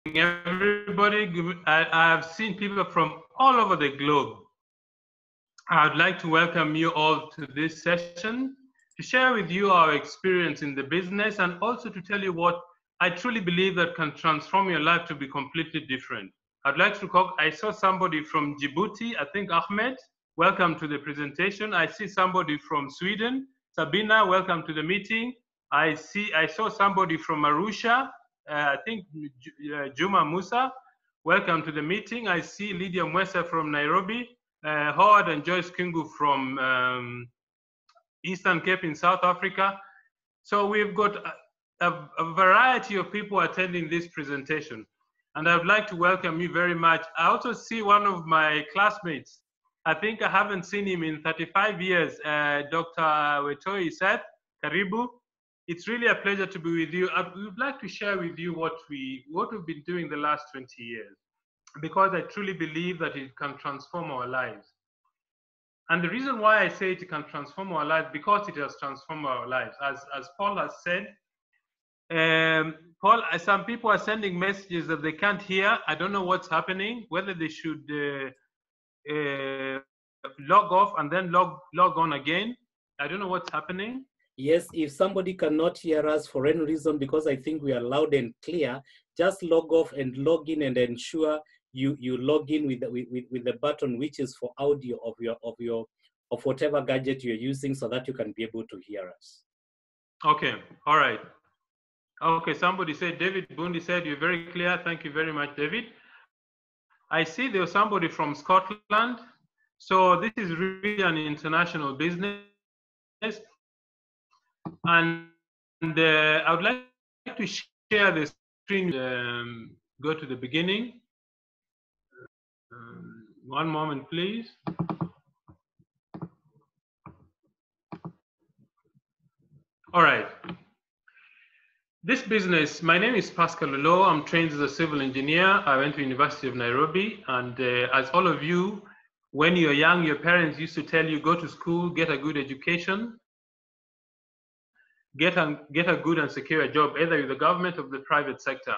everybody. I've seen people from all over the globe. I'd like to welcome you all to this session to share with you our experience in the business and also to tell you what I truly believe that can transform your life to be completely different. I'd like to call, I saw somebody from Djibouti, I think Ahmed, welcome to the presentation. I see somebody from Sweden, Sabina, welcome to the meeting. I saw somebody from Arusha, I think Juma Musa, welcome to the meeting. I see Lydiah Mwesa from Nairobi, Howard and Joyce Kingu from Eastern Cape in South Africa. So we've got a variety of people attending this presentation. And I would like to welcome you very much. I also see one of my classmates. I think I haven't seen him in 35 years, Dr. Wetoi Seth Karibu. It's really a pleasure to be with you. I would like to share with you what we've been doing the last 20 years, because I truly believe that it can transform our lives. And the reason why I say it can transform our lives, because it has transformed our lives. As Paul has said, Paul, some people are sending messages that they can't hear. I don't know what's happening, whether they should log off and then log on again. I don't know what's happening. Yes, if somebody cannot hear us for any reason, because I think we are loud and clear, just log off and log in and ensure you log in with the button which is for audio of whatever gadget you're using, so that you can be able to hear us. Okay, all right. Okay, somebody said, David Bundi said, you're very clear. Thank you very much, David. I see there was somebody from Scotland. So this is really an international business. And I would like to share the screen, go to the beginning. One moment, please. All right. This business, my name is Pascal Oloo. I'm trained as a civil engineer. I went to University of Nairobi. And as all of you, when you're young, your parents used to tell you, go to school, get a good education, get a good and secure job, either with the government or the private sector.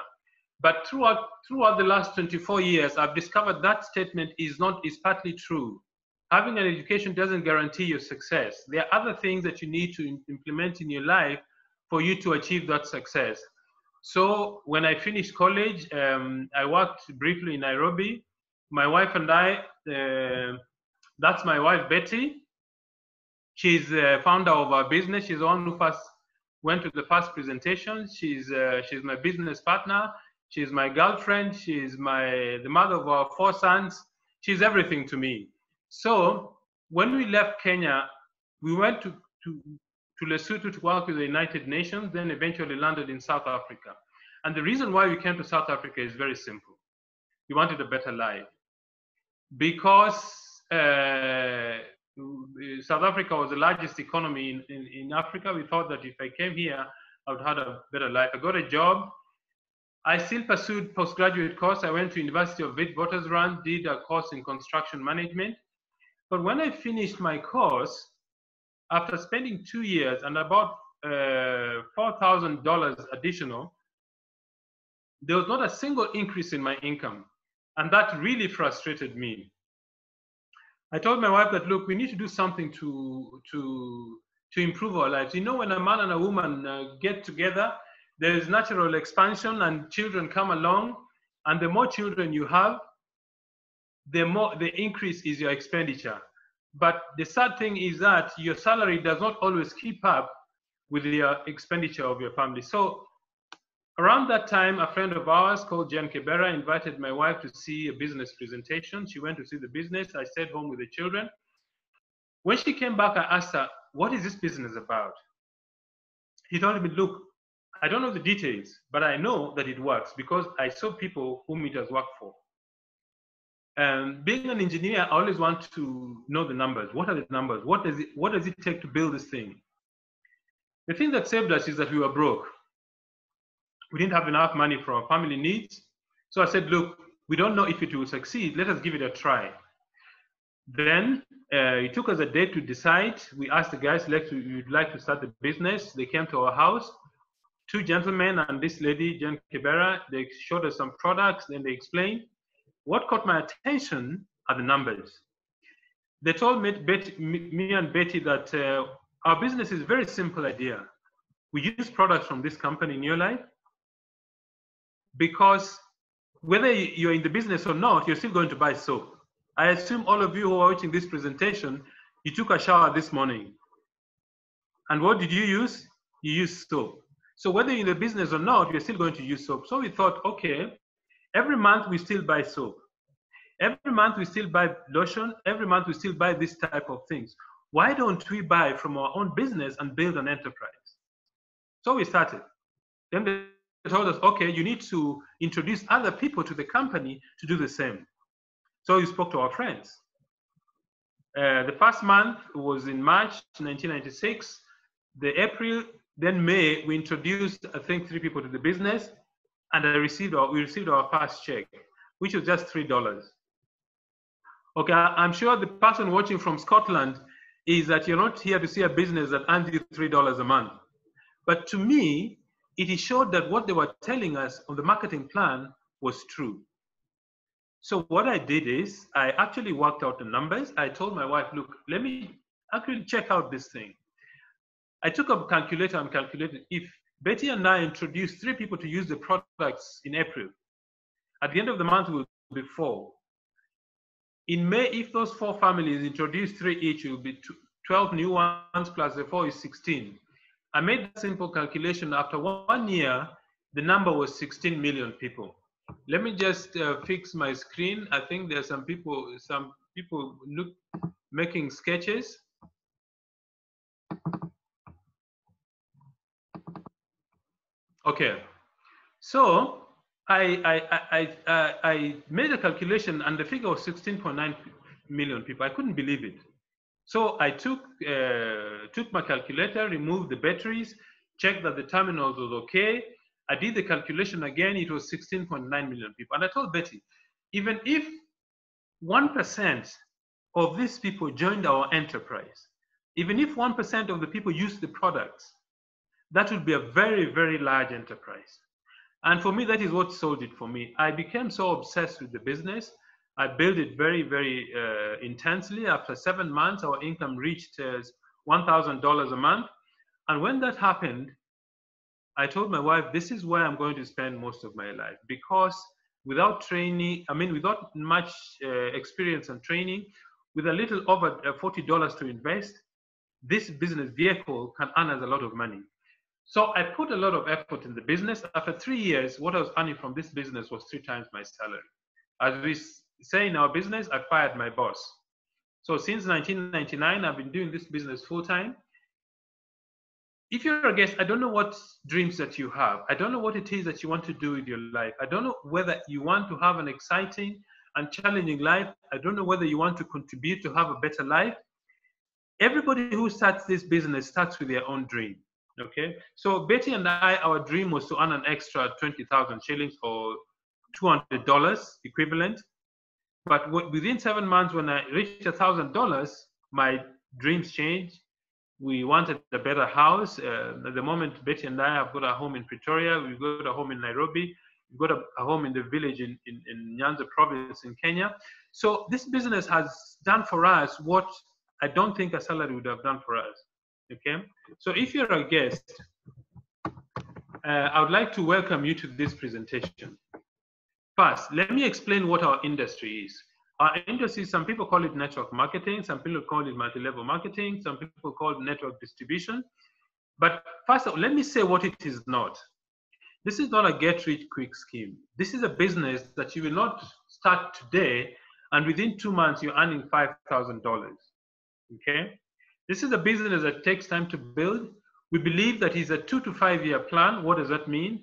But throughout the last 24 years, I've discovered that statement is partly true. Having an education doesn't guarantee your success. There are other things that you need to implement in your life for you to achieve that success. So when I finished college, I worked briefly in Nairobi. My wife and I, that's my wife, Betty. She's the founder of our business. She's the one who first went to the first presentation. She's my business partner. She's my girlfriend. She's the mother of our 4 sons. She's everything to me. So when we left Kenya, we went to Lesotho to work with the United Nations, then eventually landed in South Africa. And the reason why we came to South Africa is very simple. We wanted a better life. Because South Africa was the largest economy in Africa, we thought that if I came here, I would have a better life. I got a job. I still pursued postgraduate course. I went to University of Witwatersrand, did a course in construction management. But when I finished my course, after spending 2 years and about $4,000 additional, there was not a single increase in my income. And that really frustrated me. I told my wife that, look, we need to do something to improve our lives. You know, when a man and a woman get together, there is natural expansion and children come along. And the more children you have, the more the increase is your expenditure. But the sad thing is that your salary does not always keep up with the expenditure of your family. So around that time, a friend of ours called Jen Kebera invited my wife to see a business presentation. She went to see the business. I stayed home with the children. When she came back, I asked her, what is this business about? He told me, look, I don't know the details, but I know that it works because I saw people whom it has worked for. Being an engineer, I always want to know the numbers. What are the numbers? What does it take to build this thing? The thing that saved us is that we were broke. We didn't have enough money for our family needs. So I said, look, we don't know if it will succeed. Let us give it a try. Then it took us a day to decide. We asked the guys, we'd like to start the business. They came to our house. two gentlemen and this lady, Jen Kibera, they showed us some products, then they explained. What caught my attention are the numbers. They told me and Betty that our business is a very simple idea. We use products from this company, New Life, because whether you're in the business or not, you're still going to buy soap. I assume all of you who are watching this presentation, you took a shower this morning. And what did you use? You used soap. So whether you're in the business or not, you're still going to use soap. So we thought, okay, every month we still buy soap. Every month we still buy lotion. Every month we still buy this type of things. Why don't we buy from our own business and build an enterprise? So we started. Then they told us, okay, you need to introduce other people to the company to do the same. So we spoke to our friends. The first month was in March 1996. The April, then May, we introduced, I think, 3 people to the business, and we received our first check, which was just $3. Okay, I'm sure the person watching from Scotland is that you're not here to see a business that earns you $3 a month. But to me, it showed that what they were telling us on the marketing plan was true. So what I did is I actually worked out the numbers. I told my wife, look, let me actually check out this thing. I took a calculator and calculated if Betty and I introduced 3 people to use the products in April, at the end of the month will be 4. In May, if those 4 families introduce 3 each, it will be 12 new ones plus the 4 is 16. I made a simple calculation. After 1 year, the number was 16 million people. Let me just fix my screen. I think there's some people making sketches. Okay, so I made a calculation and the figure was 16.9 million people. I couldn't believe it. So I took my calculator, removed the batteries, checked that the terminals was okay. I did the calculation again, it was 16.9 million people. And I told Betty, even if 1% of these people joined our enterprise, even if 1% of the people used the products, that would be a very, very large enterprise. And for me, that is what sold it for me. I became so obsessed with the business. I built it very, very intensely. After 7 months, our income reached $1,000 a month. And when that happened, I told my wife, this is where I'm going to spend most of my life, because without training, without much experience and training, with a little over $40 to invest, this business vehicle can earn us a lot of money. So I put a lot of effort in the business. After 3 years, what I was earning from this business was 3 times my salary. As we say in our business, I fired my boss. So since 1999, I've been doing this business full time. If you're a guest, I don't know what dreams that you have. I don't know what it is that you want to do with your life. I don't know whether you want to have an exciting and challenging life. I don't know whether you want to contribute to have a better life. Everybody who starts this business starts with their own dream. Okay, so Betty and I, our dream was to earn an extra 20,000 shillings or $200 equivalent. But within 7 months, when I reached $1,000, my dreams changed. We wanted a better house. At the moment, Betty and I have got a home in Pretoria. We've got a home in Nairobi. We've got a home in the village in Nyanza province in Kenya. So this business has done for us what I don't think a salary would have done for us. Okay, so if you're a guest, I would like to welcome you to this presentation. First, let me explain what our industry is. Our industry, some people call it network marketing, some people call it multi-level marketing, some people call it network distribution. But first of all, let me say what it is not. This is not a get-rich-quick scheme. This is a business that you will not start today, and within 2 months, you're earning $5,000. Okay? This is a business that takes time to build. We believe that it's a 2 to 5 year plan. What does that mean?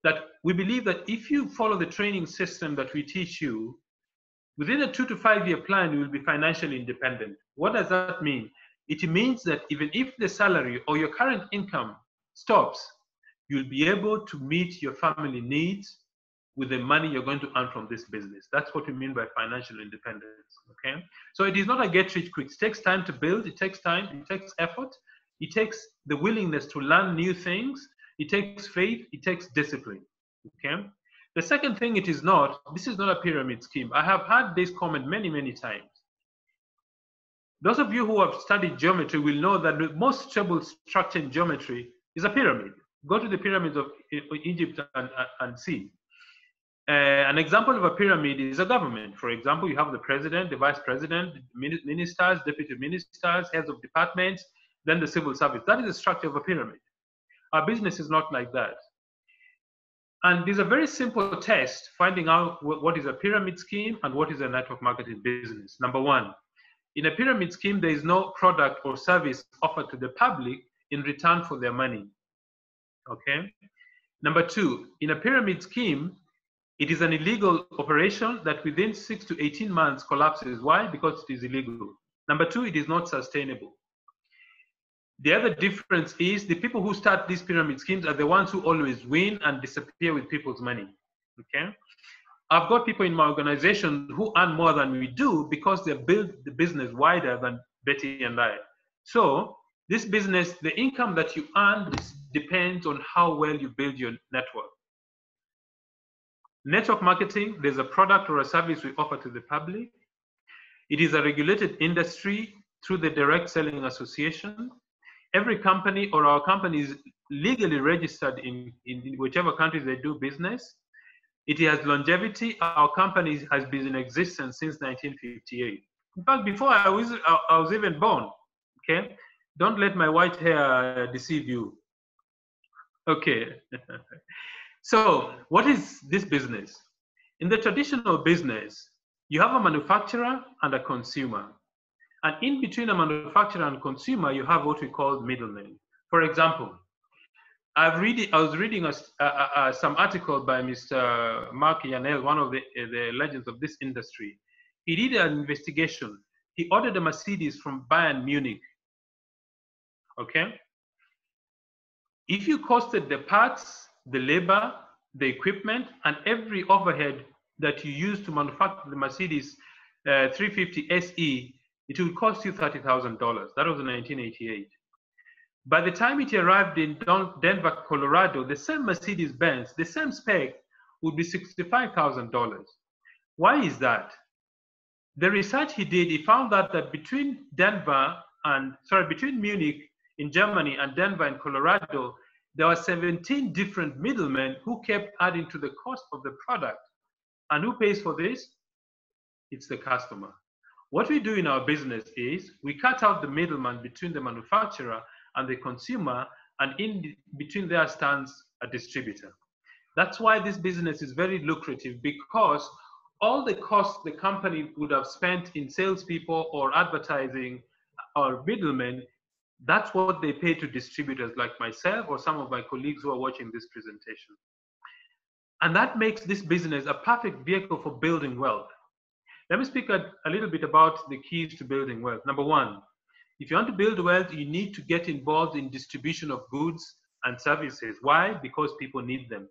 That we believe that if you follow the training system that we teach you, within a 2 to 5 year plan, you will be financially independent. What does that mean? It means that even if the salary or your current income stops, you'll be able to meet your family needs with the money you're going to earn from this business. That's what we mean by financial independence, okay? So it is not a get-rich-quick. It takes time to build, it takes time, it takes effort, it takes the willingness to learn new things, It takes faith, it takes discipline. Okay. The second thing, this is not a pyramid scheme. I have had this comment many, many times. Those of you who have studied geometry will know that the most stable structure in geometry is a pyramid. Go to the pyramids of Egypt and see. An example of a pyramid is a government. For example, you have the president, the vice president, ministers, deputy ministers, heads of departments, then the civil service. That is the structure of a pyramid. Our business is not like that. And there's a very simple test finding out what is a pyramid scheme and what is a network marketing business. Number one, in a pyramid scheme, there is no product or service offered to the public in return for their money. Okay. Number two, in a pyramid scheme, it is an illegal operation that within 6 to 18 months collapses. Why? Because it is illegal. Number two, it is not sustainable. The other difference is the people who start these pyramid schemes are the ones who always win and disappear with people's money. Okay. I've got people in my organization who earn more than we do because they build the business wider than Betty and I. So this business, the income that you earn depends on how well you build your network. Network marketing, there's a product or a service we offer to the public. It is a regulated industry through the Direct Selling Association. Every company or our company is legally registered in whichever countries they do business. It has longevity. Our company has been in existence since 1958. In fact, before I was even born. Okay, don't let my white hair deceive you. Okay. So what is this business? In the traditional business, you have a manufacturer and a consumer. And in between a manufacturer and consumer, you have what we call middlemen. For example, I was reading some article by Mr. Mark Yanel, one of the legends of this industry. He did an investigation. He ordered a Mercedes from Bayern Munich. Okay? If you costed the parts, the labor, the equipment, and every overhead that you use to manufacture the Mercedes 350 SE, it will cost you $30,000. That was in 1988. By the time it arrived in Denver, Colorado, the same Mercedes-Benz, the same spec, would be $65,000. Why is that? The research he did, he found that between Munich in Germany and Denver in Colorado, there were 17 different middlemen who kept adding to the cost of the product. And who pays for this? It's the customer. What we do in our business is we cut out the middleman between the manufacturer and the consumer, and in between there stands a distributor. That's why this business is very lucrative, because all the costs the company would have spent in salespeople or advertising or middlemen, that's what they pay to distributors like myself or some of my colleagues who are watching this presentation. And that makes this business a perfect vehicle for building wealth. Let me speak a little bit about the keys to building wealth. Number one, if you want to build wealth, you need to get involved in distribution of goods and services. Why? Because people need them.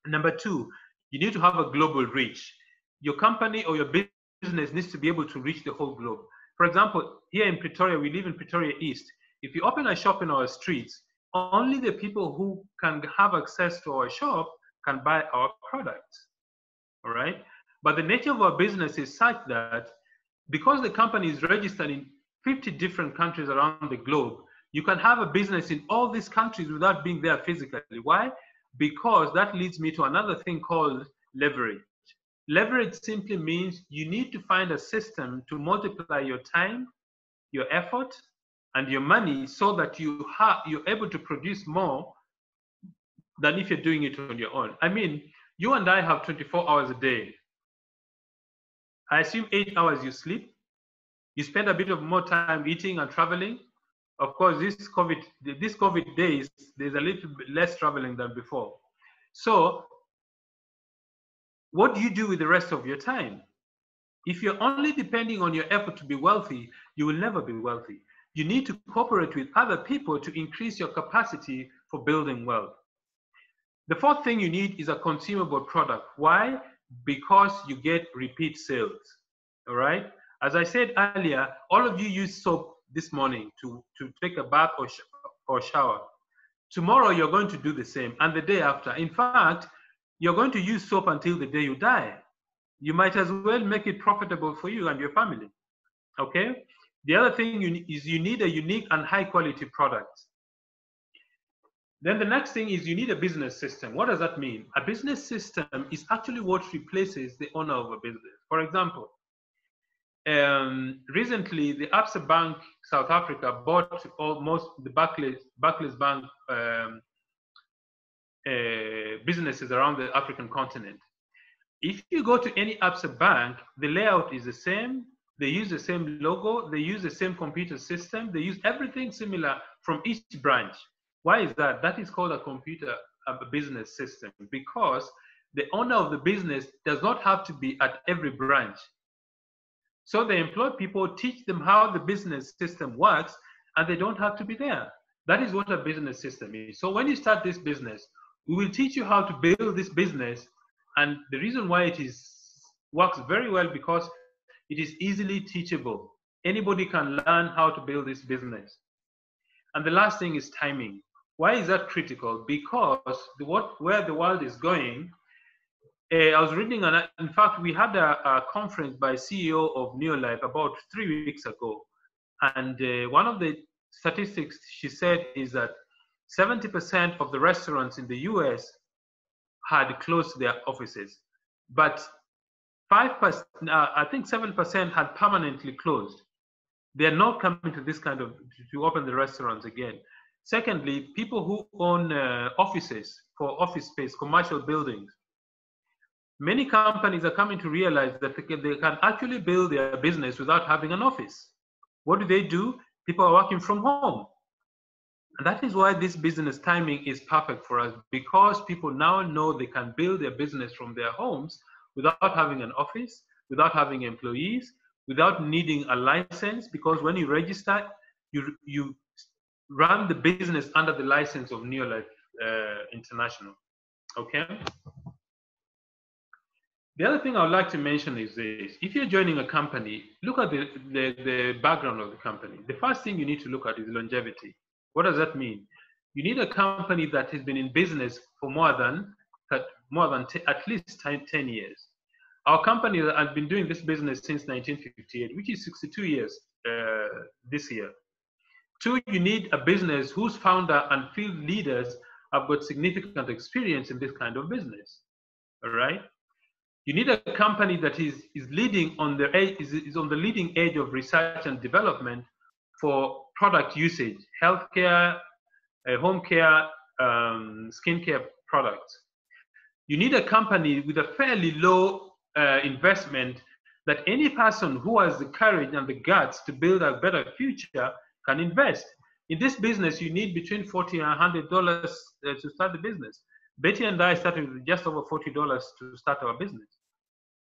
Number two, you need to have a global reach. Your company or your business needs to be able to reach the whole globe. For example, here in Pretoria, we live in Pretoria East. If you open a shop in our streets, only the people who can have access to our shop can buy our products, all right? But the nature of our business is such that because the company is registered in 50 different countries around the globe, you can have a business in all these countries without being there physically. Why? Because that leads me to another thing called leverage. Leverage simply means you need to find a system to multiply your time, your effort, and your money so that you're able to produce more than if you're doing it on your own. I mean, you and I have 24 hours a day. I assume 8 hours you sleep. You spend a bit of more time eating and traveling. Of course, this COVID days, there's a little bit less traveling than before. So what do you do with the rest of your time? If you're only depending on your effort to be wealthy, you will never be wealthy. You need to cooperate with other people to increase your capacity for building wealth. The fourth thing you need is a consumable product. Why? Because you get repeat sales, all right? As I said earlier, all of you use soap this morning to take a bath or shower. Tomorrow you're going to do the same, and the day after. In fact, you're going to use soap until the day you die. You might as well make it profitable for you and your family. Okay? The other thing is you need a unique and high quality product. Then the next thing is you need a business system. What does that mean? A business system is actually what replaces the owner of a business. For example, recently the Absa Bank South Africa bought almost the Barclays Bank businesses around the African continent. If you go to any Absa Bank, the layout is the same. They use the same logo. They use the same computer system. They use everything similar from each branch. Why is that? That is called a business system, because the owner of the business does not have to be at every branch. So they employ people, teach them how the business system works, and they don't have to be there. That is what a business system is. So when you start this business, we will teach you how to build this business. And the reason why works very well, because it is easily teachable. Anybody can learn how to build this business. And the last thing is timing. Why is that critical? Because where the world is going, I was reading, in fact, we had a conference by CEO of Neolife about 3 weeks ago. And one of the statistics she said is that 70% of the restaurants in the US had closed their offices. But 5%, I think 7% had permanently closed. They're not coming to this kind of, to open the restaurants again. Secondly, people who own offices for office space, commercial buildings, many companies are coming to realize that they can actually build their business without having an office. What do? People are working from home. And that is why this business timing is perfect for us, because people now know they can build their business from their homes without having an office, without having employees, without needing a license, because when you register, you run the business under the license of Neolife International. Okay? The other thing I would like to mention is this. If you're joining a company, look at the background of the company. The first thing you need to look at is longevity. What does that mean? You need a company that has been in business for more than at least 10 years. Our company has been doing this business since 1958, which is 62 years this year. 2, you need a business whose founder and field leaders have got significant experience in this kind of business. All right? You need a company that is leading on is on the leading edge of research and development for product usage, healthcare, home care, skincare products. You need a company with a fairly low investment that any person who has the courage and the guts to build a better future can invest. In this business, you need between $40 and $100 to start the business. Betty and I started with just over $40 to start our business.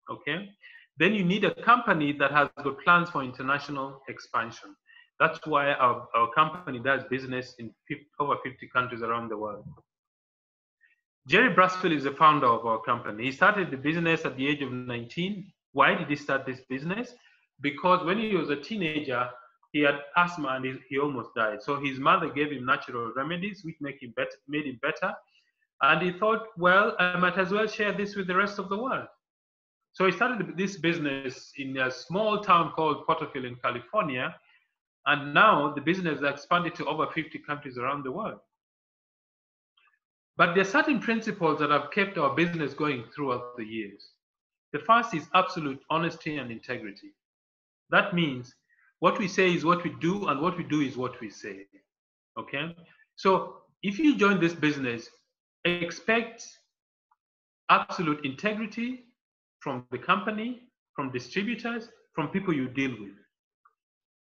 Okay? Then you need a company that has got plans for international expansion. That's why our company does business in over 50 countries around the world. Jerry Brasfield is the founder of our company. He started the business at the age of 19. Why did he start this business? Because when he was a teenager, he had asthma and he almost died. So his mother gave him natural remedies, which made him better. And he thought, well, I might as well share this with the rest of the world. So he started this business in a small town called Porterfield in California. And now the business has expanded to over 50 countries around the world. But there are certain principles that have kept our business going throughout the years. The first is absolute honesty and integrity. That means what we say is what we do, and what we do is what we say. Okay? So if you join this business, expect absolute integrity from the company, from distributors, from people you deal with.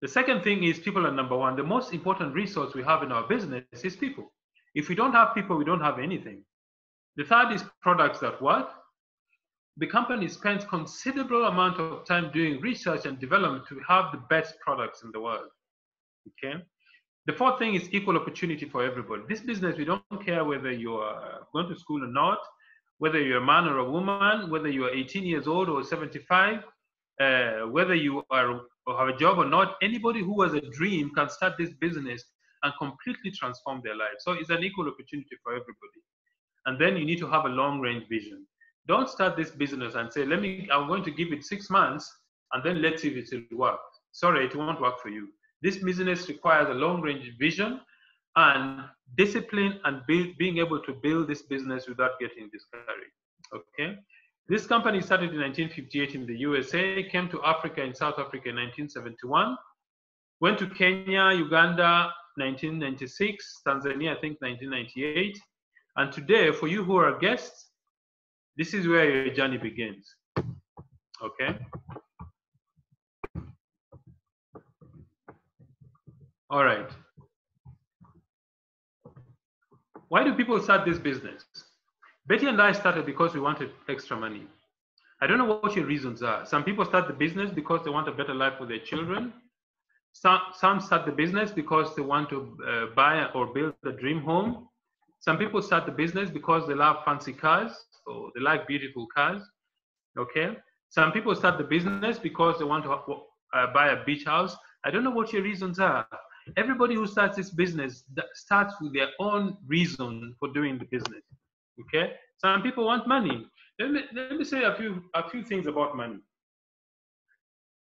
The second thing is people are number one. The most important resource we have in our business is people. If we don't have people, we don't have anything. The third is products that work. The company spends considerable amount of time doing research and development to have the best products in the world. Okay. The fourth thing is equal opportunity for everybody. This business, we don't care whether you are going to school or not, whether you're a man or a woman, whether you are 18 years old or 75, whether you have a job or not. Anybody who has a dream can start this business and completely transform their lives. So it's an equal opportunity for everybody. And then you need to have a long-range vision. Don't start this business and say, I'm going to give it 6 months and then let's see if it will work. Sorry, it won't work for you. This business requires a long-range vision and discipline and being able to build this business without getting discouraged. Okay? This company started in 1958 in the USA, came to Africa in South Africa in 1971, went to Kenya, Uganda, 1996, Tanzania, I think 1998. And today, for you who are guests, this is where your journey begins. Okay? All right. Why do people start this business? Betty and I started because we wanted extra money. I don't know what your reasons are. Some people start the business because they want a better life for their children. Some start the business because they want to buy or build a dream home. Some people start the business because they love fancy cars or they like beautiful cars. Okay. Some people start the business because they want to buy a beach house. I don't know what your reasons are. Everybody who starts this business starts with their own reason for doing the business. Okay. Some people want money. Let me say a few things about money.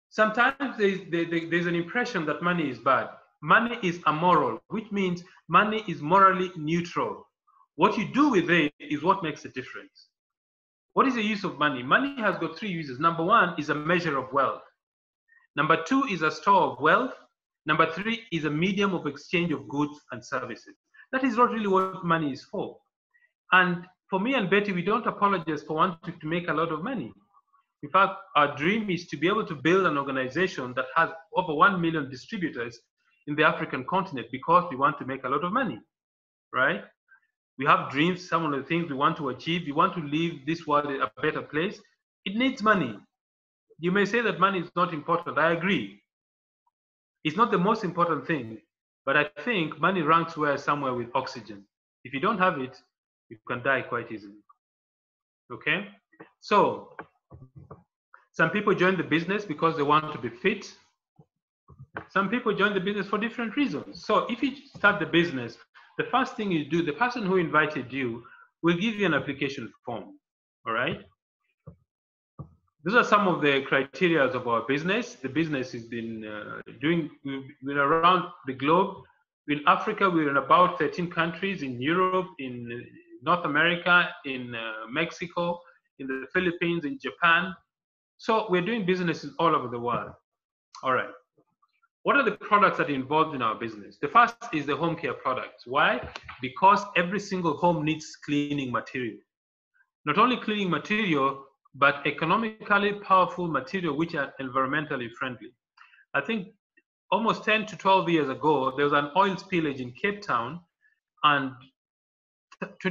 Sometimes there's an impression that money is bad. Money is amoral, which means money is morally neutral. What you do with it is what makes a difference. What is the use of money? Money has got 3 uses. Number 1 is a measure of wealth. Number 2 is a store of wealth. Number 3 is a medium of exchange of goods and services. That is not really what money is for. And for me and Betty, we don't apologize for wanting to make a lot of money. In fact, our dream is to be able to build an organization that has over 1 million distributors in the African continent because we want to make a lot of money, right? We have dreams, some of the things we want to achieve. We want to leave this world a better place. It needs money. You may say that money is not important. I agree. It's not the most important thing, but I think money ranks somewhere with oxygen. If you don't have it, you can die quite easily. Okay? So, some people join the business because they want to be fit. Some people join the business for different reasons. So if you start the business, the first thing you do, the person who invited you will give you an application form. All right? Those are some of the criteria of our business. The business has been we've been around the globe. In Africa, we're in about 13 countries, in Europe, in North America, in Mexico, in the Philippines, in Japan. So we're doing businesses all over the world. All right. What are the products that are involved in our business? The first is the home care products. Why? Because every single home needs cleaning material. Not only cleaning material, but economically powerful material which are environmentally friendly. I think almost 10 to 12 years ago, there was an oil spillage in Cape Town, and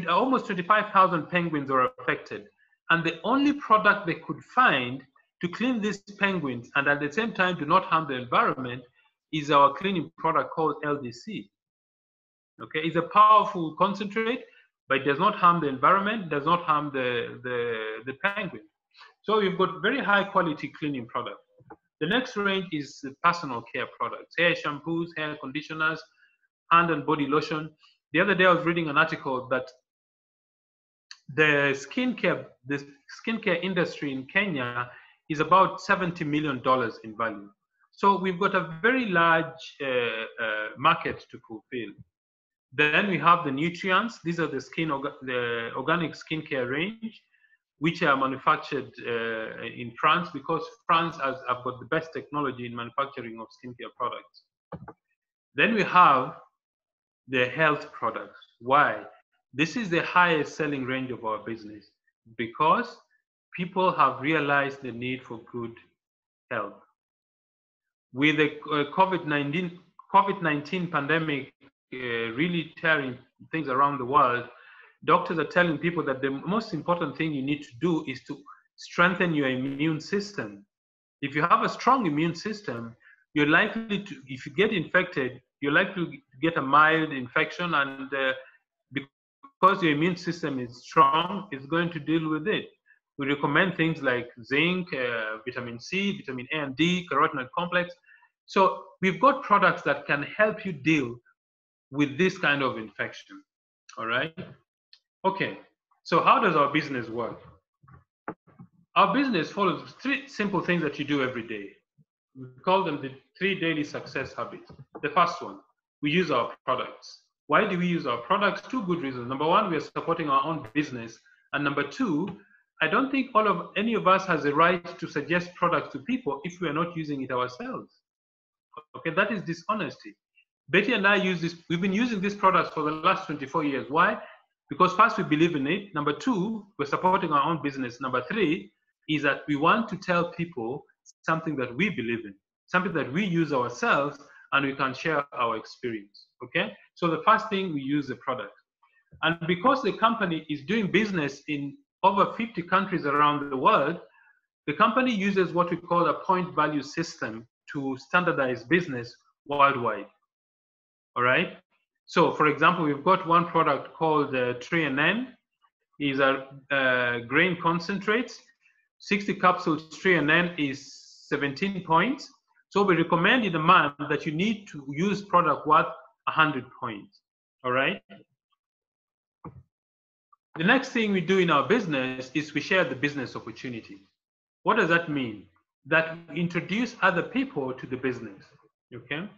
almost 25,000 penguins were affected. And the only product they could find to clean these penguins and at the same time do not harm the environment is our cleaning product called LDC. Okay, it's a powerful concentrate, but it does not harm the environment, does not harm the penguin. So we've got very high quality cleaning product. The next range is personal care products, hair shampoos, hair conditioners, hand and body lotion. The other day I was reading an article that the skincare industry in Kenya is about $70 million in value. So we've got a very large market to fulfill. Then we have the nutrients. These are the organic skincare range, which are manufactured in France because France have got the best technology in manufacturing of skincare products. Then we have the health products. Why? This is the highest selling range of our business because people have realized the need for good health. With the COVID-19 pandemic really tearing things around the world, doctors are telling people that the most important thing you need to do is to strengthen your immune system. If you have a strong immune system, you're likely to, if you get infected, you're likely to get a mild infection, and because your immune system is strong, it's going to deal with it. We recommend things like zinc, vitamin C, vitamin A and D, carotenoid complex. So we've got products that can help you deal with this kind of infection. All right? Okay, so how does our business work? Our business follows 3 simple things that you do every day. We call them the 3 daily success habits. The first one, we use our products. Why do we use our products? 2 good reasons. Number 1, we are supporting our own business. And number 2, I don't think any of us has a right to suggest products to people if we are not using it ourselves. Okay, that is dishonesty. Betty and I we've been using these products for the last 24 years. Why? Because first, we believe in it. Number 2, we're supporting our own business. Number 3 is that we want to tell people something that we believe in, something that we use ourselves, and we can share our experience, okay? So the first thing, we use the product. And because the company is doing business in over 50 countries around the world, the company uses what we call a point value system to standardize business worldwide, all right? So for example, we've got one product called 3NN. Is a grain concentrates. 60 capsules 3NN is 17 points. So we recommend in a month that you need to use product worth 100 points, all right? The next thing we do in our business is we share the business opportunity. What does that mean? That we introduce other people to the business, okay?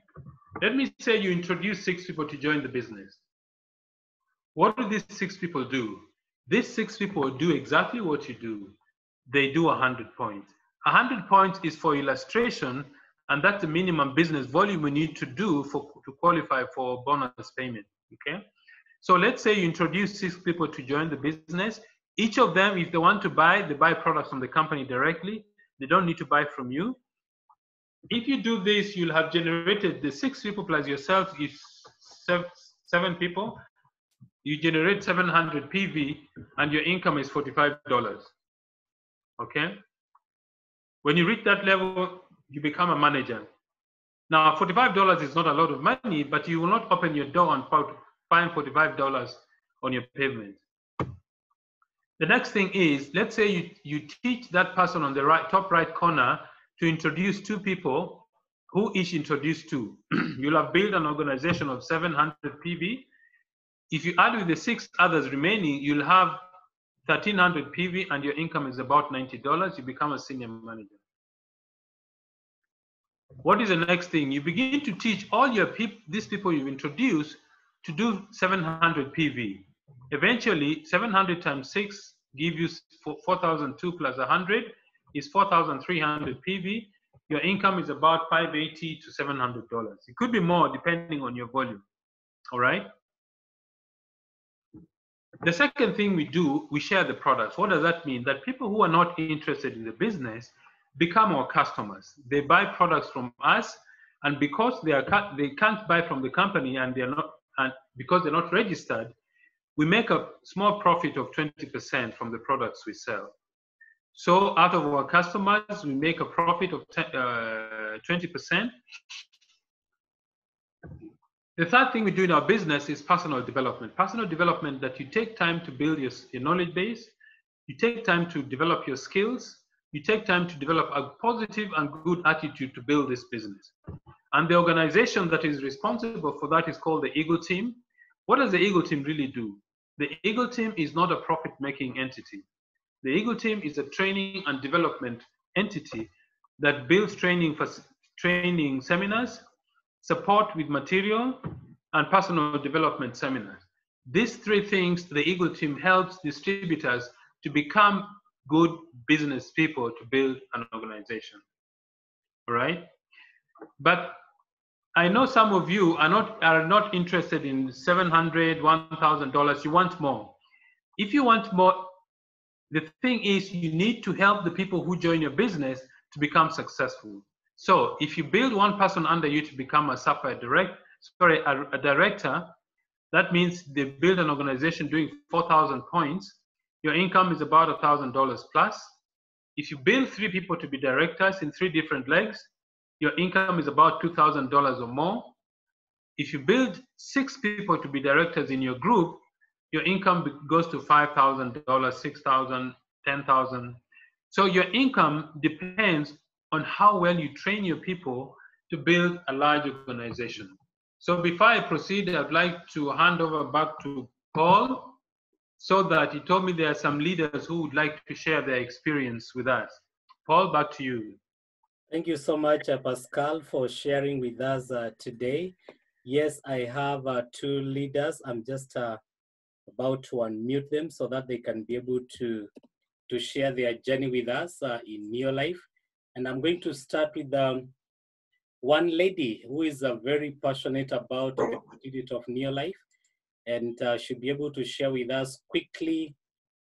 Let me say you introduce 6 people to join the business. What do these 6 people do? These 6 people do exactly what you do. They do 100 points. 100 points is for illustration, and that's the minimum business volume we need to do to qualify for bonus payment, okay? So let's say you introduce 6 people to join the business. Each of them, if they want to buy, they buy products from the company directly. They don't need to buy from you. If you do this, you'll have generated the 6 people plus yourself is 7 people. You generate 700 PV and your income is $45, okay? When you reach that level, you become a manager. Now, $45 is not a lot of money, but you will not open your door and find $45 on your pavement. The next thing is, let's say you teach that person on the top right corner to introduce 2 people who each introduce 2. You'll have built an organization of 700 PV. If you add with the 6 others remaining, you'll have 1,300 PV and your income is about $90. You become a senior manager. What is the next thing? You begin to teach all these people you've introduced to do 700 PV. Eventually, 700 times 6 give you 4,002 plus 100 is 4,300 PV. Your income is about $580 to $700. It could be more depending on your volume, all right? The second thing we do, we share the products. What does that mean? That people who are not interested in the business become our customers. They buy products from us, and because they can't buy from the company and because they're not registered, we make a small profit of 20% from the products we sell. So out of our customers, we make a profit of 20%. The third thing we do in our business is personal development. Personal development, that you take time to build your knowledge base, you take time to develop your skills, you take time to develop a positive and good attitude to build this business. And the organization that is responsible for that is called the Eagle Team. What does the Eagle Team really do? The Eagle Team is not a profit-making entity. The Eagle Team is a training and development entity that builds training seminars, support with material, and personal development seminars. These 3 things, the Eagle Team helps distributors to become good business people to build an organization, all right? But I know some of you are not interested in $700, $1,000. You want more. If you want more, the thing is you need to help the people who join your business to become successful. So if you build one person under you to become a director, that means they build an organization doing 4,000 points. Your income is about $1,000 plus. If you build 3 people to be directors in 3 different legs, your income is about $2,000 or more. If you build 6 people to be directors in your group, your income goes to $5,000, $6,000, $10,000. So your income depends on how well you train your people to build a large organization. So before I proceed, I'd like to hand over back to Paul, so that he told me there are some leaders who would like to share their experience with us. Paul, back to you. Thank you so much, Pascal, for sharing with us today. Yes, I have two leaders. I'm just about to unmute them so that they can be able to share their journey with us in Neolife. And I'm going to start with one lady who is very passionate about the Institute of Neolife, and she'll be able to share with us quickly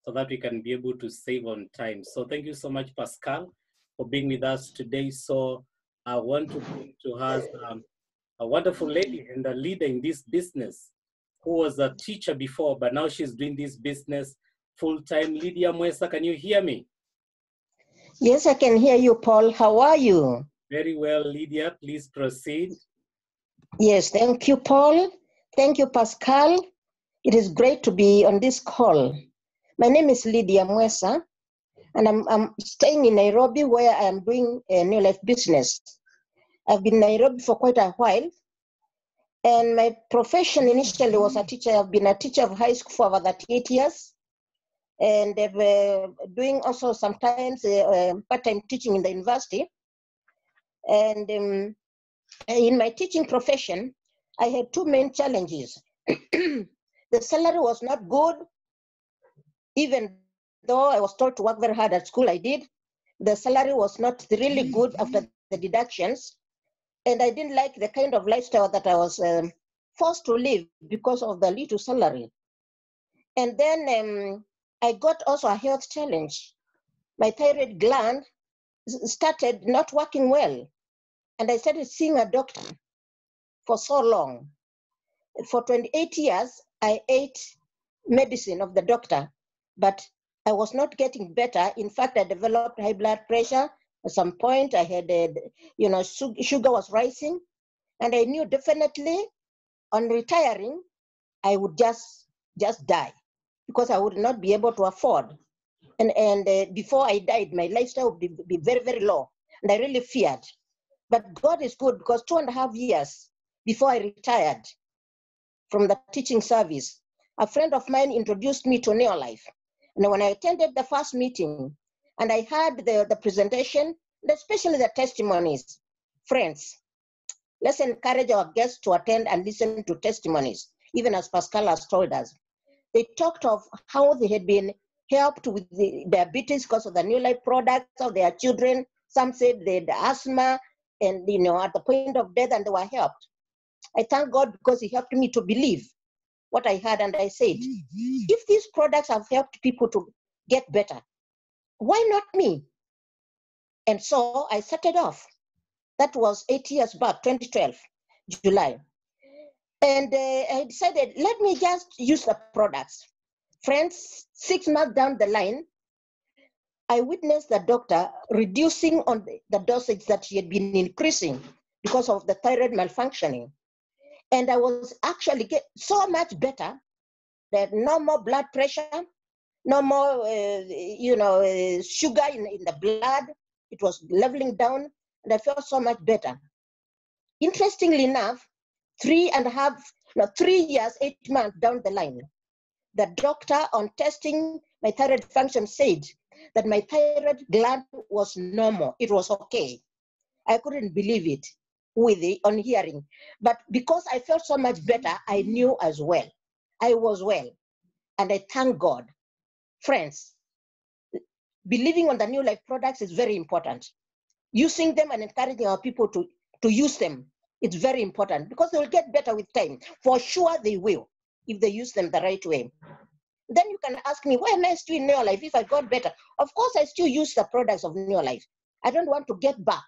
so that we can be able to save on time. So thank you so much, Pascal, for being with us today. So I want to bring to us a wonderful lady and a leader in this business who was a teacher before, but now she's doing this business full-time. Lydiah Mwesa, can you hear me? Yes, I can hear you, Paul. How are you? Very well, Lydiah. Please proceed. Yes, thank you, Paul. Thank you, Pascal. It is great to be on this call. My name is Lydiah Mwesa, and I'm staying in Nairobi, where I am doing a New Life business. I've been in Nairobi for quite a while, and my profession initially was a teacher. I've been a teacher of high school for over 38 years, and I've doing also sometimes part-time teaching in the university. And in my teaching profession, I had two main challenges. The salary was not good, even though I was told to work very hard at school, I did. The salary was not really good after the deductions. And I didn't like the kind of lifestyle that I was forced to live because of the little salary. And then I got also a health challenge. My thyroid gland started not working well. And I started seeing a doctor for so long. For 28 years, I ate medicine of the doctor, but I was not getting better. In fact, I developed high blood pressure. At some point, I had, sugar was rising, and I knew definitely on retiring, I would just die because I would not be able to afford. And before I died, my lifestyle would be very, very low, and I really feared. But God is good, because 2.5 years before I retired from the teaching service, a friend of mine introduced me to Neolife. And when I attended the first meeting and I heard the presentation, especially the testimonies, friends, let's encourage our guests to attend and listen to testimonies, even as Pascal has told us. They talked of how they had been helped with the diabetes because of the Neolife products of their children. Some said they had asthma and, at the point of death, and they were helped. I thank God because He helped me to believe what I heard, and I said, if these products have helped people to get better, why not me? And so I started off. That was 8 years back, 2012, July. And I decided, let me just use the products. Friends, 6 months down the line, I witnessed the doctor reducing on the dosage that she had been increasing because of the thyroid malfunctioning. And I was actually so much better that no more blood pressure, no more, sugar in the blood. It was leveling down, and I felt so much better. Interestingly enough, 3 years, 8 months down the line, the doctor on testing my thyroid function said that my thyroid gland was normal. It was okay. I couldn't believe it on hearing. But because I felt so much better, I knew as well. I was well. And I thank God. Friends, believing on the New Life products is very important. Using them and encouraging our people to use them, it's very important because they will get better with time. For sure they will, if they use them the right way. Then you can ask me, why am I still in New Life if I got better? Of course, I still use the products of New Life. I don't want to get back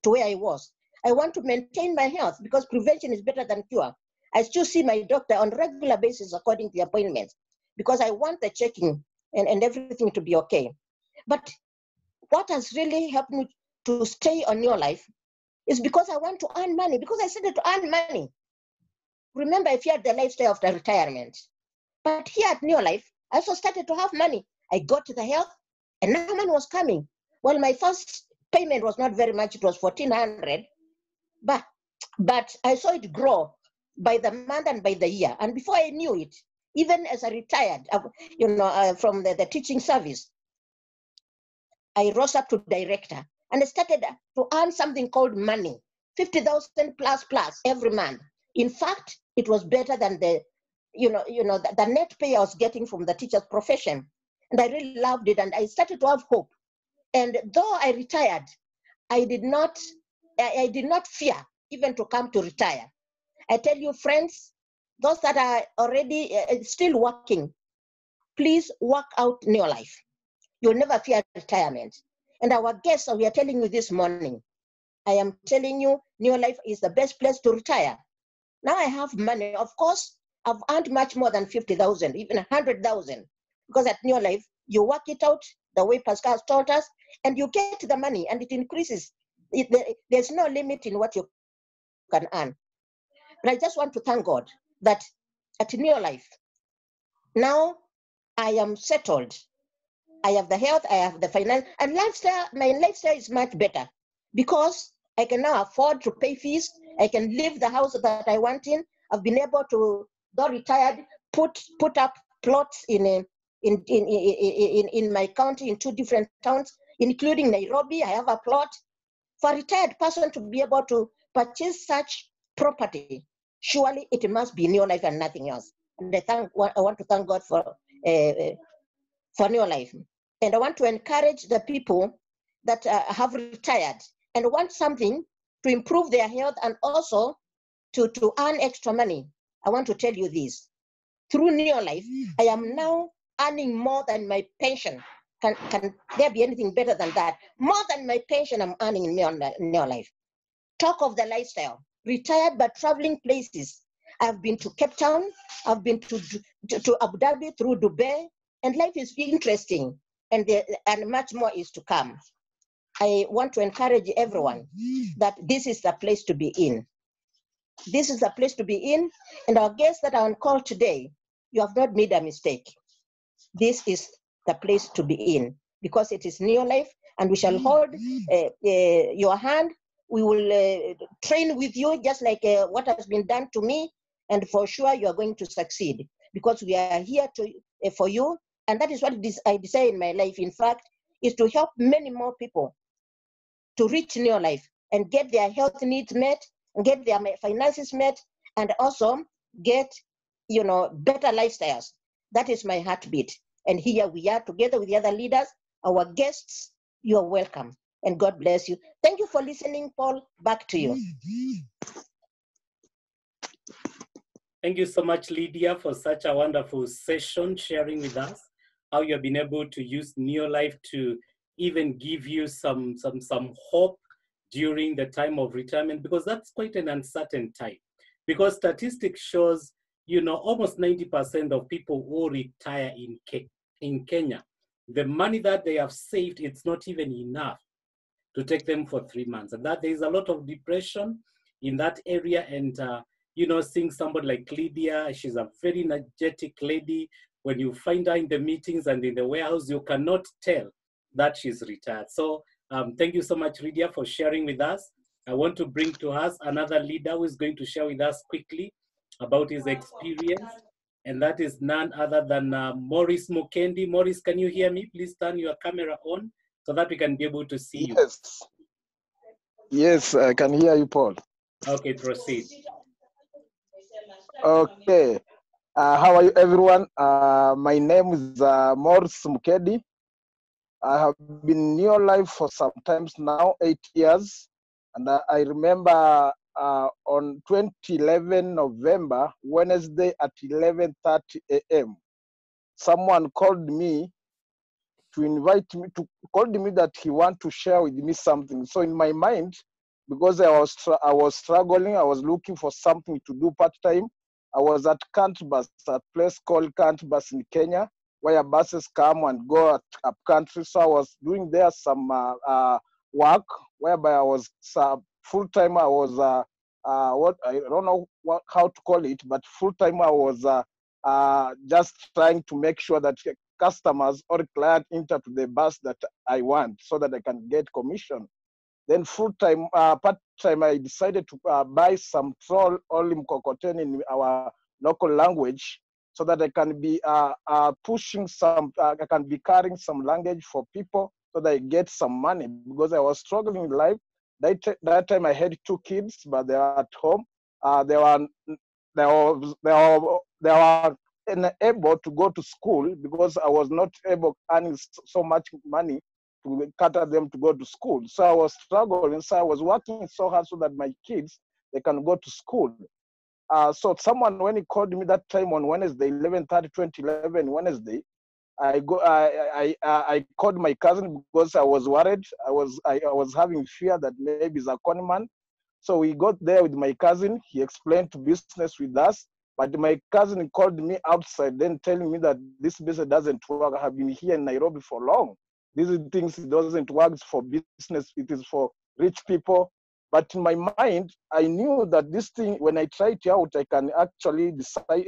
to where I was. I want to maintain my health because prevention is better than cure. I still see my doctor on a regular basis according to the appointments because I want the checking and everything to be okay. But what has really helped me to stay on New Life is because I want to earn money, because I started to earn money. Remember, I feared the lifestyle after retirement. But here at New Life, I also started to have money. I got to the health, and now money was coming. Well, my first payment was not very much. It was $1,400. But I saw it grow by the month and by the year. And before I knew it, even as I retired, from the teaching service, I rose up to director and I started to earn something called money, 50,000 plus every month. In fact, it was better than the net pay I was getting from the teacher's profession. And I really loved it, and I started to have hope. And though I retired, I did not fear even to come to retire. I tell you, friends, those that are already still working, please work out in your life. You'll never fear retirement. And our guests, we are telling you this morning, I am telling you, New Life is the best place to retire. Now I have money. Of course, I've earned much more than 50,000, even 100,000, because at New Life, you work it out the way Pascal has taught us, and you get the money, and it increases. There's no limit in what you can earn. But I just want to thank God that at New Life, now I am settled. I have the health, I have the finance, and lifestyle. My lifestyle is much better because I can now afford to pay fees. I can live the house that I want in. I've been able to, though retired, put up plots in my county in 2 different towns, including Nairobi. I have a plot. For a retired person to be able to purchase such property, surely it must be New Life and nothing else. And I want to thank God for New Life. And I want to encourage the people that have retired and want something to improve their health and also to earn extra money. I want to tell you this. Through New Life, I am now earning more than my pension. Can there be anything better than that? More than my pension I'm earning in New Life. Talk of the lifestyle. Retired but traveling places. I've been to Cape Town. I've been to Abu Dhabi, through Dubai, and life is interesting, and much more is to come. I want to encourage everyone that this is the place to be in. This is the place to be in, and our guests that are on call today, you have not made a mistake. This is the place to be in because it is New Life, and we shall hold your hand. We will train with you just like what has been done to me, and for sure you are going to succeed because we are here for you, and that is what I desire in my life. In fact, is to help many more people to reach New Life and get their health needs met, and get their finances met, and also get better lifestyles. That is my heartbeat. And here we are together with the other leaders, our guests. You are welcome, and God bless you. Thank you for listening, Paul. Back to you. Thank you so much, Lydia, for such a wonderful session, sharing with us how you have been able to use New Life to even give you some hope during the time of retirement, because that's quite an uncertain time. Because statistics shows, almost 90% of people who retire in Kenya, the money that they have saved, it's not even enough to take them for 3 months. And that there is a lot of depression in that area. And, seeing somebody like Lydiah, she's a very energetic lady. When you find her in the meetings and in the warehouse, you cannot tell that she's retired. So thank you so much, Lydiah, for sharing with us. I want to bring to us another leader who is going to share with us quickly about his experience. And that is none other than Maurys Mukendi. Maurys, can you hear me? Please turn your camera on so that we can be able to see you. Yes, I can hear you, Paul. Okay, proceed. Okay. How are you, everyone? My name is Maurys Mukendi. I have been in New Life for some times now, 8 years. And I remember on 2011 November, Wednesday at 11:30 a.m., someone called me called me that he want to share with me something. So in my mind, because I was struggling, I was looking for something to do part-time. I was at Bus, a place called Bus in Kenya, where buses come and go up country. So I was doing there some work, whereby I was full-time. I was I don't know how to call it, but full-time I was just trying to make sure that customers or client enter to the bus that I want so that I can get commission. Then full-time, part-time, I decided to buy some troll only mkokoteni in our local language, so that I can be pushing some, I can be carrying some language for people so that I get some money, because I was struggling in life. That time I had 2 kids, but they were at home. They were unable to go to school because I was not able earning so much money to cater them to go to school. So I was struggling. So I was working so hard so that my kids, they can go to school. So someone, when he called me that time on Wednesday, 11/30, 2011, Wednesday, I called my cousin because I was worried. I was having fear that maybe he's a con man. So we got there with my cousin. He explained to business with us, but my cousin called me outside, then telling me that this business doesn't work. I have been here in Nairobi for long. These things doesn't work for business. It is for rich people. But in my mind, I knew that this thing, when I try it out, I can actually decide,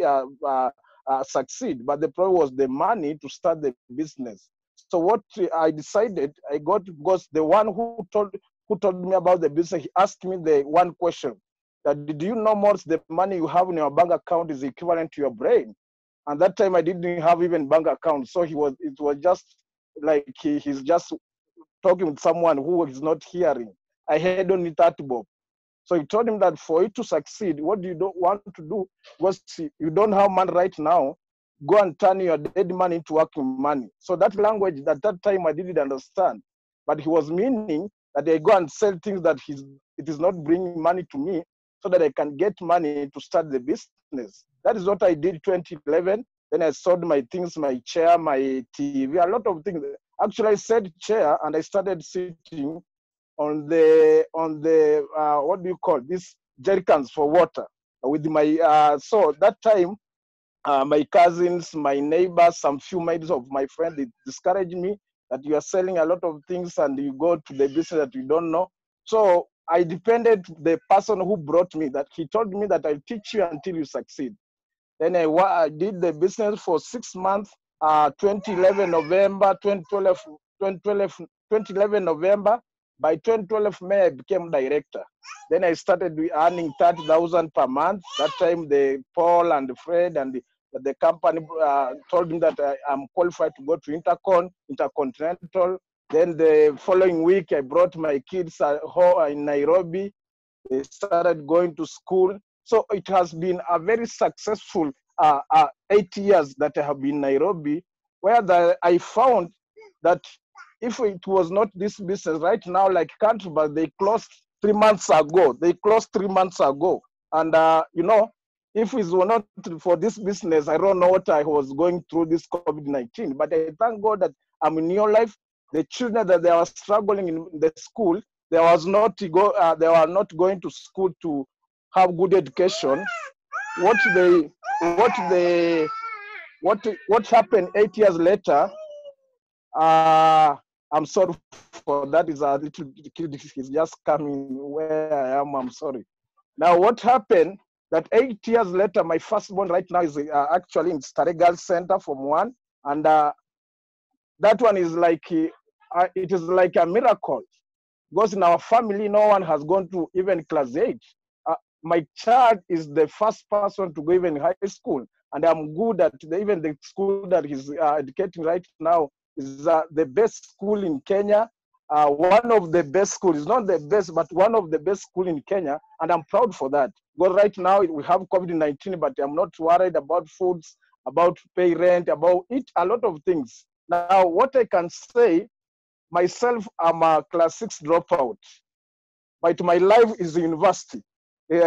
succeed. But the problem was the money to start the business. So what I decided, I got, because the one who told me about the business, he asked me the one question, that did you know, Maurys, the money you have in your bank account is equivalent to your brain? And that time I didn't have even bank account. So it was just like he's just talking with someone who is not hearing. I had only 30 bob. So he told him that for you to succeed, what you don't want to do, because you don't have money right now, go and turn your dead money into working money. So that language, at that time I didn't understand. But he was meaning that I go and sell things that it is not bringing money to me, so that I can get money to start the business. That is what I did 2011. Then I sold my things, my chair, my TV, a lot of things. Actually, I said chair, and I started sitting on the what do you call this, jerrycans for water with my so that time my cousins, my neighbors, some few mates of my friend, they discouraged me that you are selling a lot of things and you go to the business that you don't know. So I depended the person who brought me, that he told me that I'll teach you until you succeed. Then I did the business for 6 months, 2011 November, 2011 November. By 2012 May, I became director. Then I started earning 30,000 per month. That time, the Paul and Fred and the company told me that I'm qualified to go to Intercontinental. Then the following week, I brought my kids home in Nairobi. They started going to school. So it has been a very successful 8 years that I have been in Nairobi, where I found that if it was not this business right now, like country, but they closed 3 months ago. They closed 3 months ago. And, you know, if it were not for this business, I don't know what I was going through this COVID-19. But I thank God that I'm in your life. The children that they were struggling in the school, they were not going to school to have good education. What happened 8 years later? I'm sorry for that. Is a little kid is just coming where I am. I'm sorry. Now, what happened that 8 years later, my firstborn right now is actually in Staregal Center Form 1, and that one is like it is like a miracle, because in our family, no one has gone to even class 8. My child is the first person to go even high school, and I'm good at even the school that he's educating right now is the best school in Kenya. One of the best schools, not the best, but one of the best schools in Kenya, and I'm proud for that. Because right now we have COVID-19, but I'm not worried about foods, about pay rent, about eat a lot of things. Now, what I can say, myself, I'm a class 6 dropout, but my life is university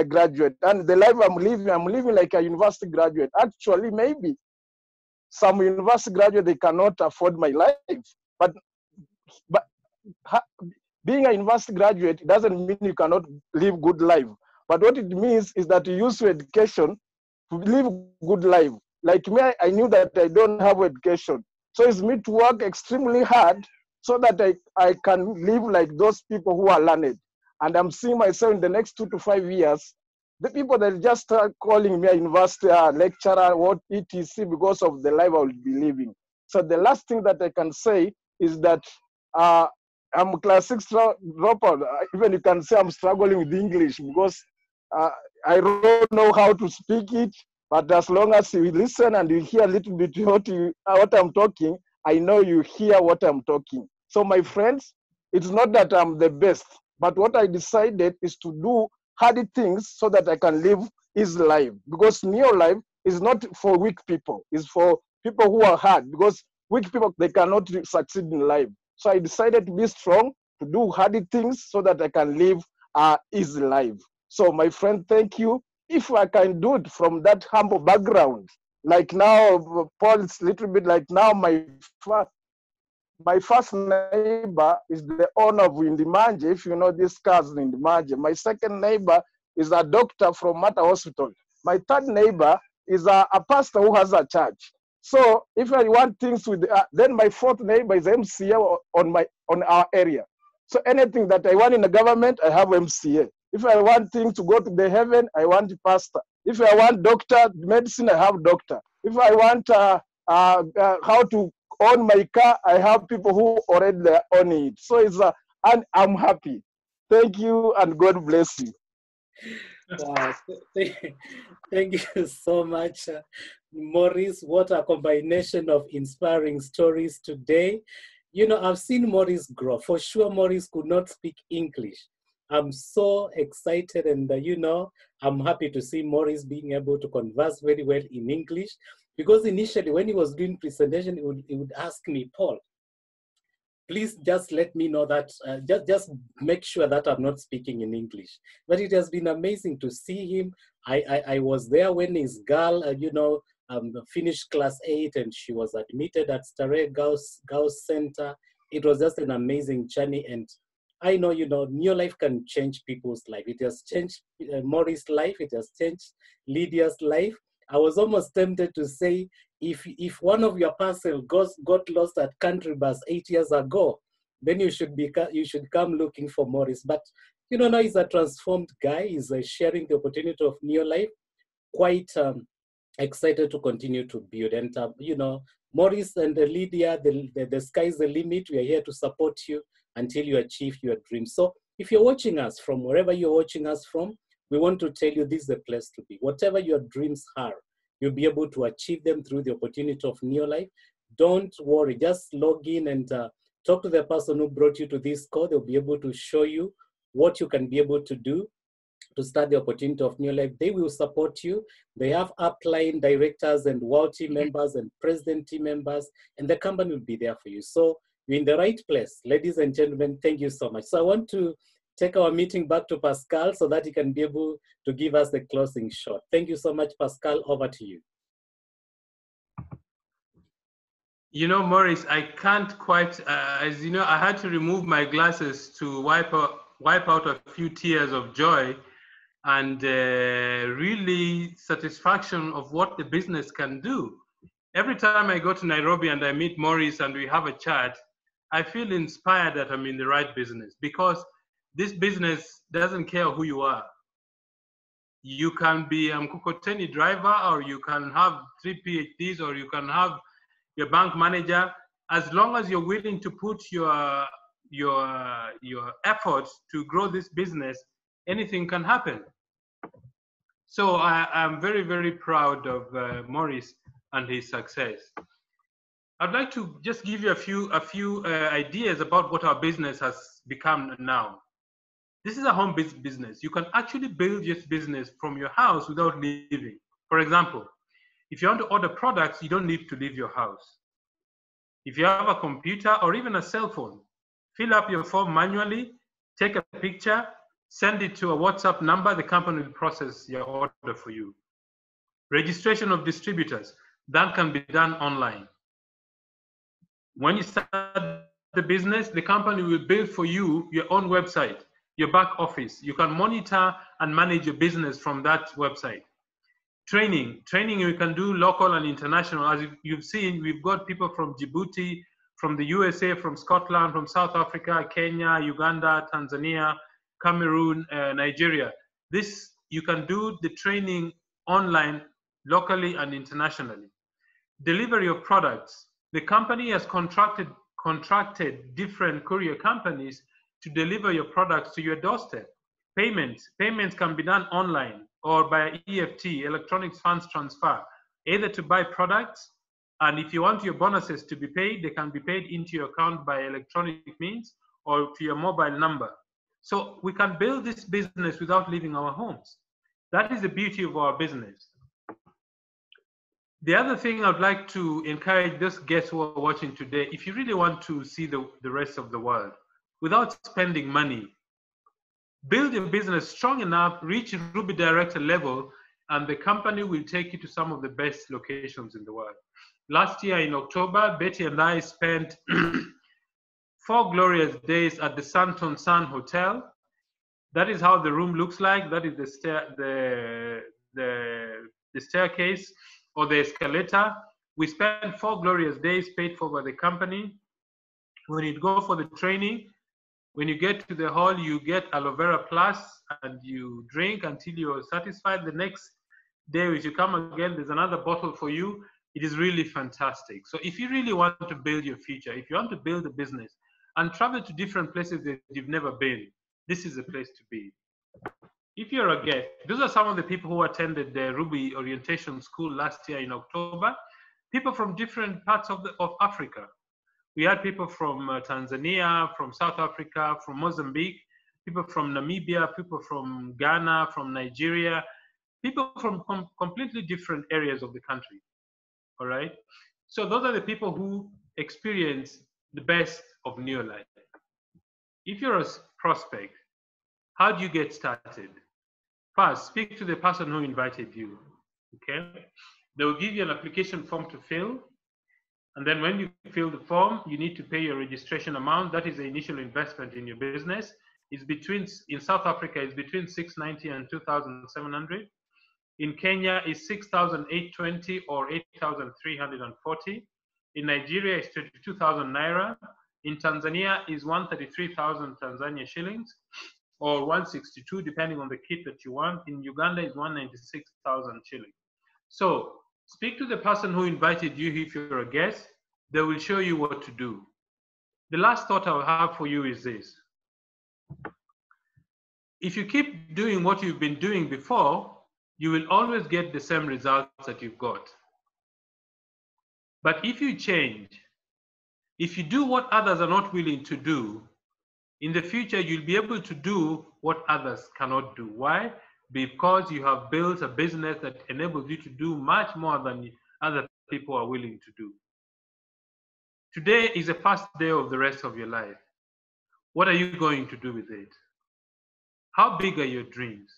graduate, and the life I'm living like a university graduate. Actually, maybe some university graduate, they cannot afford my life, but being a university graduate doesn't mean you cannot live good life. But what it means is that you use your education to live good life. Like me, I knew that I don't have education, so it's me to work extremely hard so that I can live like those people who are learned. And I'm seeing myself in the next 2 to 5 years, the people that just start calling me a university lecturer, what etc., because of the life I will be living. So the last thing that I can say is that I'm class 6 dropout. Even you can say I'm struggling with English because I don't know how to speak it. But as long as you listen and you hear a little bit what I'm talking, I know you hear what I'm talking. So my friends, it's not that I'm the best, but what I decided is to do hard things so that I can live easy life. Because neo life is not for weak people. It's for people who are hard. Because weak people, they cannot succeed in life. So I decided to be strong, to do hard things so that I can live an easy life. So my friend, thank you. If I can do it from that humble background, like now, Paul, it's a little bit like now my first neighbor is the owner of Indimanje, if you know these cars in Indimanje. My second neighbor is a doctor from Mata Hospital. My third neighbor is a pastor who has a church. So if I want things with, then my fourth neighbor is MCA on our area. So anything that I want in the government, I have MCA. If I want things to go to the heaven, I want pastor. If I want doctor, medicine, I have doctor. If I want how to own my car, I have people who already own it. So it's and I'm happy. Thank you and God bless you. Wow, thank you so much, Maurys. What a combination of inspiring stories today. You know, I've seen Maurys grow. For sure, Maurys could not speak English. I'm so excited, and you know, I'm happy to see Maurys being able to converse very well in English. Because initially, when he was doing presentation, he would ask me, Paul, please just let me know that, just make sure that I'm not speaking in English. But it has been amazing to see him. I was there when his girl, you know, finished class 8 and she was admitted at Staré Gauss Center. It was just an amazing journey. And I know, you know, New Life can change people's life. It has changed Maurys' life. It has changed Lydia's life. I was almost tempted to say, if one of your parcel got lost at Country Bus 8 years ago, then you should come looking for Maurys. But you know, now he's a transformed guy. He's sharing the opportunity of New Life. Quite excited to continue to build. And you know, Maurys and Lydia, the sky's the limit. We are here to support you until you achieve your dreams. So if you're watching us from wherever you're watching us from, we want to tell you this is the place to be. Whatever your dreams are, you'll be able to achieve them through the opportunity of New Life. Don't worry, just log in and talk to the person who brought you to this call. They'll be able to show you what you can be able to do to start the opportunity of New Life. They will support you. They have upline directors and world team members and president team members, and the company will be there for you. So you're in the right place. Ladies and gentlemen, thank you so much. So I want to take our meeting back to Pascal so that he can be able to give us the closing shot. Thank you so much, Pascal. Over to you. You know, Maurys, I can't quite, as you know, I had to remove my glasses to wipe out a few tears of joy and really satisfaction of what the business can do. Every time I go to Nairobi and I meet Maurys and we have a chat, I feel inspired that I'm in the right business, because this business doesn't care who you are. You can be a Mkokoteni driver, or you can have 3 PhDs, or you can have your bank manager. As long as you're willing to put your efforts to grow this business, anything can happen. So I'm very, very proud of Maurys and his success. I'd like to just give you a few ideas about what our business has become now. This is a home-based business. You can actually build your business from your house without leaving. For example, if you want to order products, you don't need to leave your house. If you have a computer or even a cell phone, fill up your form manually, take a picture, send it to a WhatsApp number, the company will process your order for you. Registration of distributors, that can be done online. When you start the business, the company will build for you your own website, your back office. You can monitor and manage your business from that website. Training you can do local and international. As you've seen, we've got people from Djibouti, from the USA, from Scotland, from South Africa, Kenya, Uganda, Tanzania, Cameroon, Nigeria. This, you can do the training online, locally and internationally. Delivery of products. The company has contracted contracted different courier companies to deliver your products to your doorstep. Payments can be done online or by EFT, electronic funds transfer, either to buy products, and if you want your bonuses to be paid, they can be paid into your account by electronic means or to your mobile number. So we can build this business without leaving our homes. That is the beauty of our business. The other thing I'd like to encourage those guests who are watching today, if you really want to see the rest of the world without spending money, build your business strong enough, reach Ruby Director level, and the company will take you to some of the best locations in the world. Last year in October, Betty and I spent 4 glorious days at the Santon Sun Hotel. That is how the room looks like. That is the staircase or the escalator. We spent 4 glorious days paid for by the company. When you go for the training, when you get to the hall, you get aloe vera plus and you drink until you're satisfied. The next day, if you come again, there's another bottle for you. It is really fantastic. So if you really want to build your future, if you want to build a business and travel to different places that you've never been, this is the place to be. If you're a guest, those are some of the people who attended the Ruby Orientation School last year in October. People from different parts of Africa. We had people from Tanzania, from South Africa, from Mozambique, people from Namibia, people from Ghana, from Nigeria, people from completely different areas of the country. All right. So those are the people who experience the best of Neolife. If you're a prospect, how do you get started? First, speak to the person who invited you. Okay. They will give you an application form to fill. And then when you fill the form, you need to pay your registration amount. That is the initial investment in your business. It's between, in South Africa, it's between 690 and 2,700. In Kenya, it's 6,820 or 8,340. In Nigeria, it's 22,000 naira. In Tanzania, is 133,000 Tanzania shillings or 162, depending on the kit that you want. In Uganda, is 196,000 shillings. So speak to the person who invited you if you're a guest. They will show you what to do. The last thought I'll have for you is this. If you keep doing what you've been doing before, you will always get the same results that you've got. But if you change, if you do what others are not willing to do, in the future, you'll be able to do what others cannot do. Why? Because you have built a business that enables you to do much more than other people are willing to do. Today is the first day of the rest of your life. What are you going to do with it? How big are your dreams?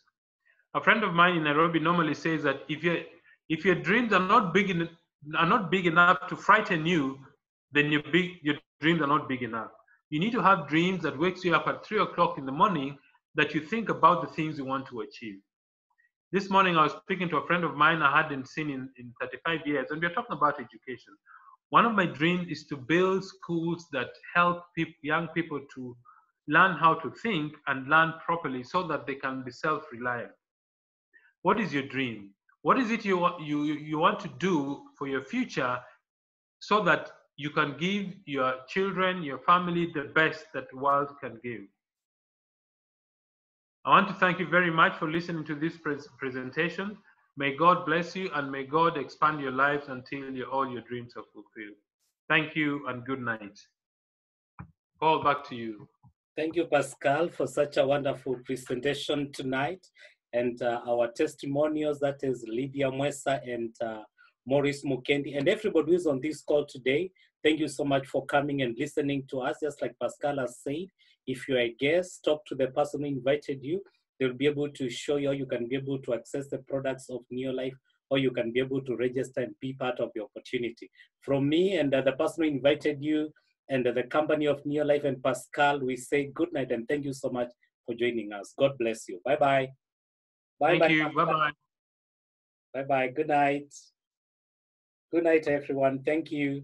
A friend of mine in Nairobi normally says that if your dreams are not big enough to frighten you, then your dreams are not big enough. You need to have dreams that wakes you up at 3 o'clock in the morning, that you think about the things you want to achieve. This morning, I was speaking to a friend of mine I hadn't seen in 35 years, and we are talking about education. One of my dreams is to build schools that help young people to learn how to think and learn properly so that they can be self-reliant. What is your dream? What is it you want to do for your future so that you can give your children, your family, the best that the world can give? I want to thank you very much for listening to this presentation. May God bless you and may God expand your lives until all your dreams are fulfilled. Thank you and good night. Paul, back to you. Thank you, Pascal, for such a wonderful presentation tonight. And our testimonials, that is Lydiah Mwesa and Maurys Mukendi, and everybody who's on this call today, thank you so much for coming and listening to us. Just like Pascal has said, if you're a guest, talk to the person who invited you. They'll be able to show you how you can be able to access the products of Neolife, or you can be able to register and be part of the opportunity. From me and the person who invited you and the company of Neolife and Pascal, we say good night and thank you so much for joining us. God bless you. Bye-bye. Bye-bye. Thank you. Bye-bye. Bye-bye. Good night. Good night, everyone. Thank you.